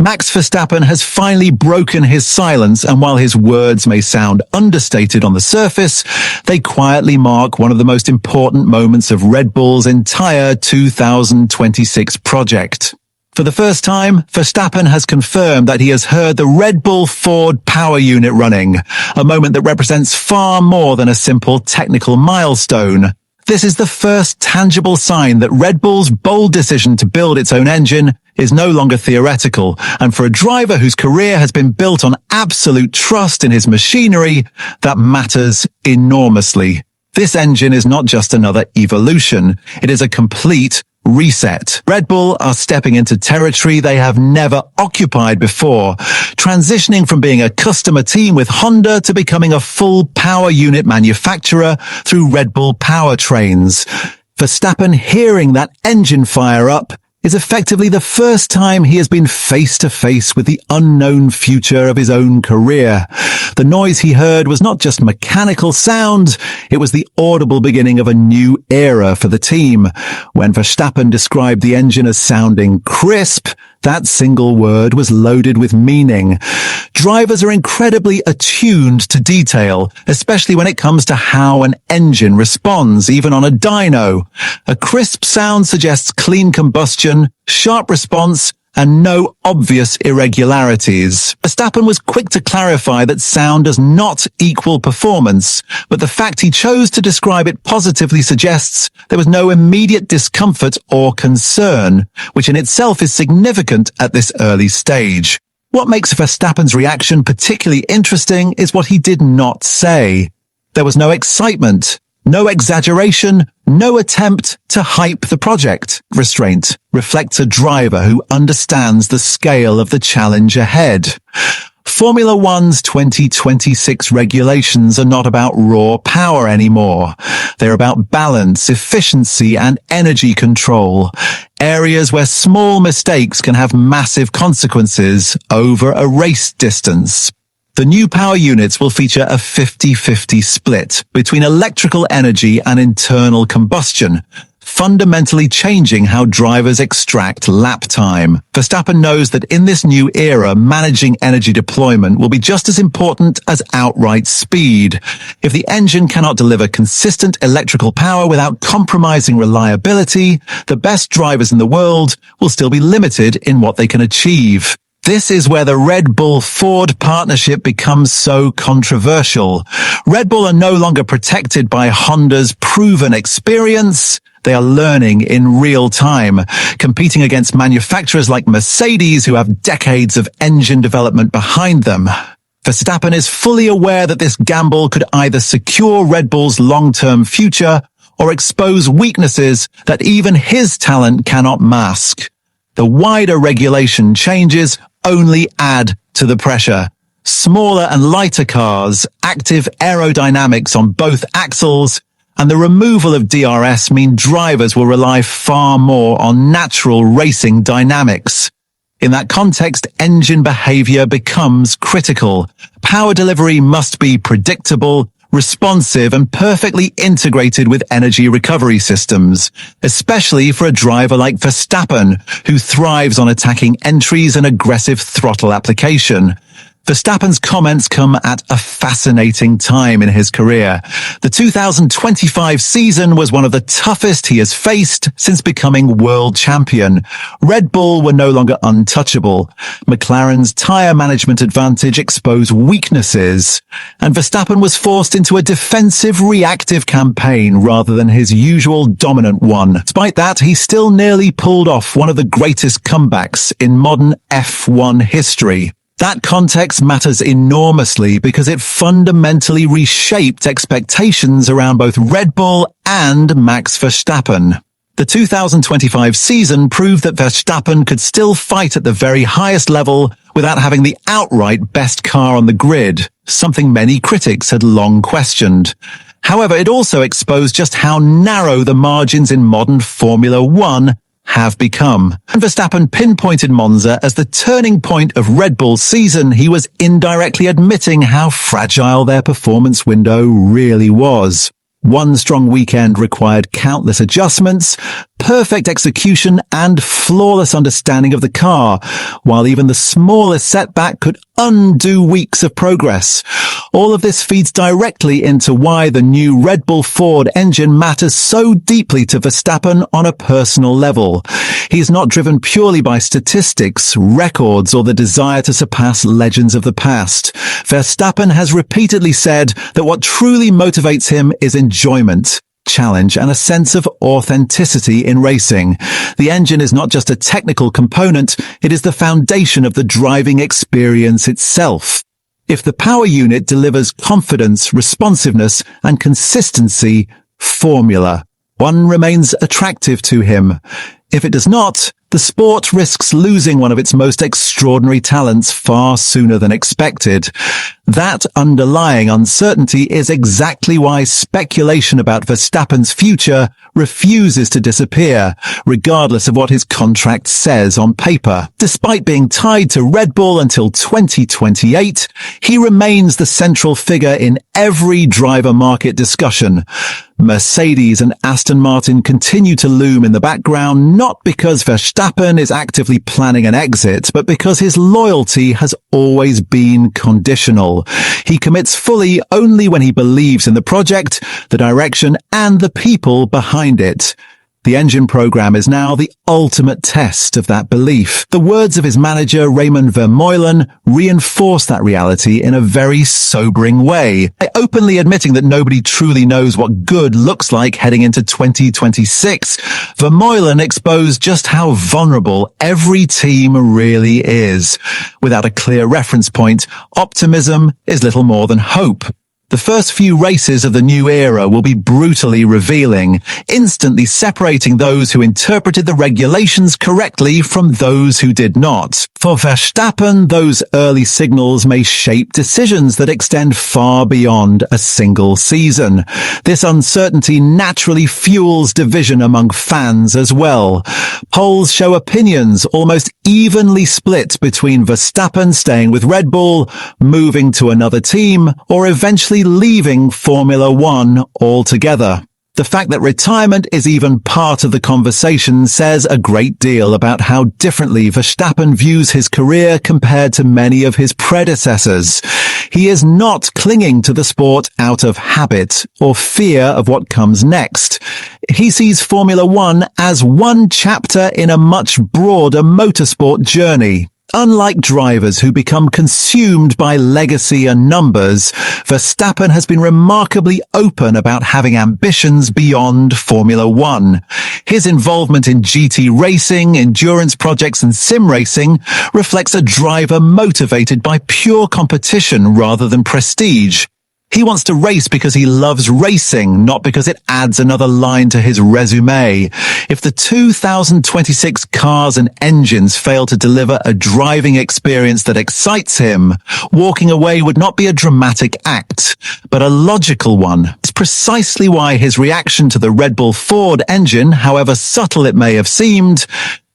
Max Verstappen has finally broken his silence, and while his words may sound understated on the surface, they quietly mark one of the most important moments of Red Bull's entire 2026 project. For the first time, Verstappen has confirmed that he has heard the Red Bull Ford power unit running, a moment that represents far more than a simple technical milestone. This is the first tangible sign that Red Bull's bold decision to build its own engine is no longer theoretical, and for a driver whose career has been built on absolute trust in his machinery, that matters enormously. This engine is not just another evolution, it is a complete reset. Red Bull are stepping into territory they have never occupied before, transitioning from being a customer team with Honda to becoming a full power unit manufacturer through Red Bull Powertrains. Verstappen hearing that engine fire up is effectively the first time he has been face to face with the unknown future of his own career. The noise he heard was not just mechanical sound, it was the audible beginning of a new era for the team. When Verstappen described the engine as sounding crisp, that single word was loaded with meaning. Drivers are incredibly attuned to detail, especially when it comes to how an engine responds, even on a dyno. A crisp sound suggests clean combustion, sharp response, and no obvious irregularities. Verstappen was quick to clarify that sound does not equal performance, but the fact he chose to describe it positively suggests there was no immediate discomfort or concern, which in itself is significant at this early stage. What makes Verstappen's reaction particularly interesting is what he did not say. There was no excitement, no exaggeration, no attempt to hype the project. Restraint reflects a driver who understands the scale of the challenge ahead. Formula One's 2026 regulations are not about raw power anymore. They're about balance, efficiency, and energy control. Areas where small mistakes can have massive consequences over a race distance. The new power units will feature a 50-50 split between electrical energy and internal combustion, fundamentally changing how drivers extract lap time. Verstappen knows that in this new era, managing energy deployment will be just as important as outright speed. If the engine cannot deliver consistent electrical power without compromising reliability, the best drivers in the world will still be limited in what they can achieve. This is where the Red Bull-Ford partnership becomes so controversial. Red Bull are no longer protected by Honda's proven experience. They are learning in real time, competing against manufacturers like Mercedes who have decades of engine development behind them. Verstappen is fully aware that this gamble could either secure Red Bull's long-term future or expose weaknesses that even his talent cannot mask. The wider regulation changes only add to the pressure. Smaller and lighter cars, active aerodynamics on both axles, and the removal of DRS mean drivers will rely far more on natural racing dynamics. In that context, engine behavior becomes critical. Power delivery must be predictable, responsive, and perfectly integrated with energy recovery systems, especially for a driver like Verstappen, who thrives on attacking entries and aggressive throttle application. Verstappen's comments come at a fascinating time in his career. The 2025 season was one of the toughest he has faced since becoming world champion. Red Bull were no longer untouchable. McLaren's tyre management advantage exposed weaknesses, and Verstappen was forced into a defensive, reactive campaign rather than his usual dominant one. Despite that, he still nearly pulled off one of the greatest comebacks in modern F1 history. That context matters enormously because it fundamentally reshaped expectations around both Red Bull and Max Verstappen. The 2025 season proved that Verstappen could still fight at the very highest level without having the outright best car on the grid, something many critics had long questioned. However, it also exposed just how narrow the margins in modern Formula One have become. And Verstappen pinpointed Monza as the turning point of Red Bull's season. He was indirectly admitting how fragile their performance window really was. One strong weekend required countless adjustments, perfect execution and flawless understanding of the car, while even the smallest setback could undo weeks of progress. All of this feeds directly into why the new Red Bull Ford engine matters so deeply to Verstappen on a personal level. He's not driven purely by statistics, records, or the desire to surpass legends of the past. Verstappen has repeatedly said that what truly motivates him is enjoyment, challenge, and a sense of authenticity in racing. The engine is not just a technical component, it is the foundation of the driving experience itself. If the power unit delivers confidence, responsiveness, and consistency, Formula One remains attractive to him. If it does not, the sport risks losing one of its most extraordinary talents far sooner than expected. That underlying uncertainty is exactly why speculation about Verstappen's future refuses to disappear, regardless of what his contract says on paper. Despite being tied to Red Bull until 2028, he remains the central figure in every driver market discussion. Mercedes and Aston Martin continue to loom in the background, not because Verstappen is actively planning an exit, but because his loyalty has always been conditional. He commits fully only when he believes in the project, the direction, and the people behind it. The engine program is now the ultimate test of that belief. The words of his manager, Raymond Vermeulen, reinforce that reality in a very sobering way, openly admitting that nobody truly knows what good looks like heading into 2026. Vermeulen exposed just how vulnerable every team really is. Without a clear reference point, optimism is little more than hope. The first few races of the new era will be brutally revealing, instantly separating those who interpreted the regulations correctly from those who did not. For Verstappen, those early signals may shape decisions that extend far beyond a single season. This uncertainty naturally fuels division among fans as well. Polls show opinions almost evenly split between Verstappen staying with Red Bull, moving to another team, or eventually leaving Formula One altogether. The fact that retirement is even part of the conversation says a great deal about how differently Verstappen views his career compared to many of his predecessors. He is not clinging to the sport out of habit or fear of what comes next. He sees Formula One as one chapter in a much broader motorsport journey. Unlike drivers who become consumed by legacy and numbers, Verstappen has been remarkably open about having ambitions beyond Formula One. His involvement in GT racing, endurance projects, and sim racing reflects a driver motivated by pure competition rather than prestige. He wants to race because he loves racing, not because it adds another line to his resume. If the 2026 cars and engines fail to deliver a driving experience that excites him, walking away would not be a dramatic act, but a logical one. It's precisely why his reaction to the Red Bull Ford engine, however subtle it may have seemed,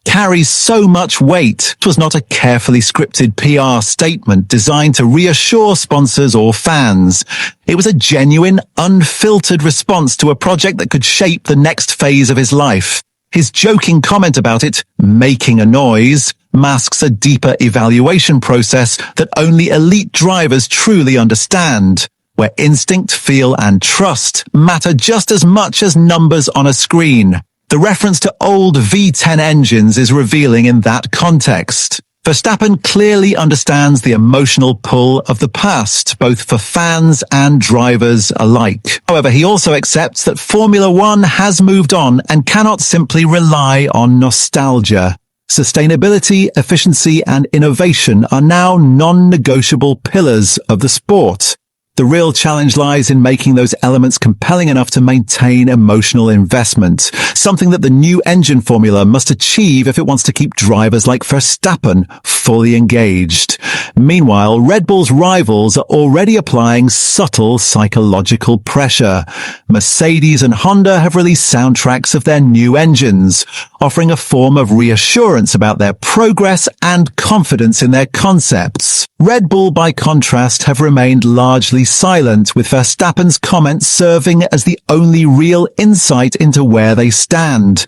carries so much weight. It was not a carefully scripted PR statement designed to reassure sponsors or fans. It was a genuine, unfiltered response to a project that could shape the next phase of his life. His joking comment about it, making a noise, masks a deeper evaluation process that only elite drivers truly understand, where instinct, feel, and trust matter just as much as numbers on a screen. The reference to old V10 engines is revealing in that context. Verstappen clearly understands the emotional pull of the past, both for fans and drivers alike. However, he also accepts that Formula One has moved on and cannot simply rely on nostalgia. Sustainability, efficiency, and innovation are now non-negotiable pillars of the sport. The real challenge lies in making those elements compelling enough to maintain emotional investment, something that the new engine formula must achieve if it wants to keep drivers like Verstappen fully engaged. Meanwhile, Red Bull's rivals are already applying subtle psychological pressure. Mercedes and Honda have released soundtracks of their new engines, offering a form of reassurance about their progress and confidence in their concepts. Red Bull, by contrast, have remained largely silent, with Verstappen's comments serving as the only real insight into where they stand.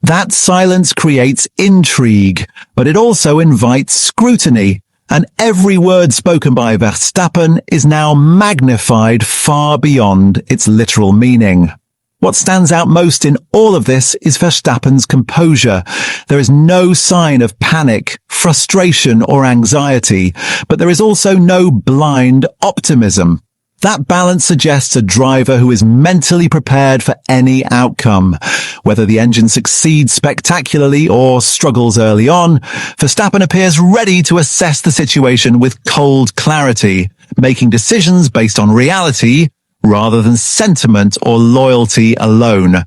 That silence creates intrigue, but it also invites scrutiny, and every word spoken by Verstappen is now magnified far beyond its literal meaning. What stands out most in all of this is Verstappen's composure. There is no sign of panic, frustration, or anxiety, but there is also no blind optimism. That balance suggests a driver who is mentally prepared for any outcome. Whether the engine succeeds spectacularly or struggles early on, Verstappen appears ready to assess the situation with cold clarity, making decisions based on reality rather than sentiment or loyalty alone.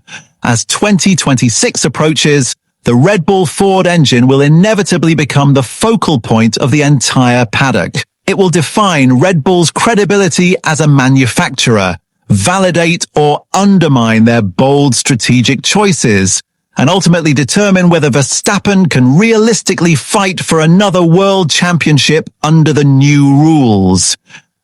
As 2026 approaches, the Red Bull Ford engine will inevitably become the focal point of the entire paddock. It will define Red Bull's credibility as a manufacturer, validate or undermine their bold strategic choices, and ultimately determine whether Verstappen can realistically fight for another world championship under the new rules.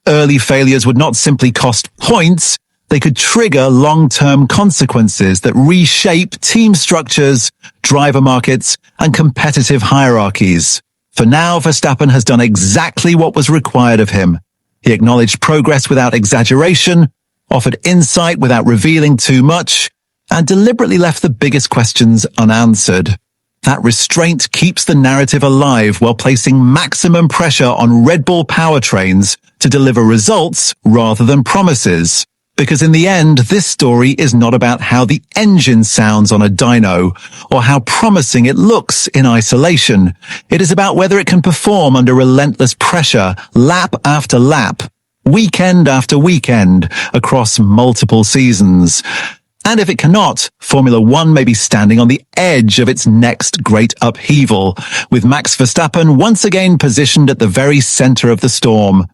Early failures would not simply cost points, they could trigger long-term consequences that reshape team structures, driver markets, and competitive hierarchies. For now, Verstappen has done exactly what was required of him. He acknowledged progress without exaggeration, offered insight without revealing too much, and deliberately left the biggest questions unanswered. That restraint keeps the narrative alive while placing maximum pressure on Red Bull Powertrains to deliver results rather than promises. Because in the end, this story is not about how the engine sounds on a dyno or how promising it looks in isolation. It is about whether it can perform under relentless pressure, lap after lap, weekend after weekend, across multiple seasons. And if it cannot, Formula One may be standing on the edge of its next great upheaval, with Max Verstappen once again positioned at the very center of the storm.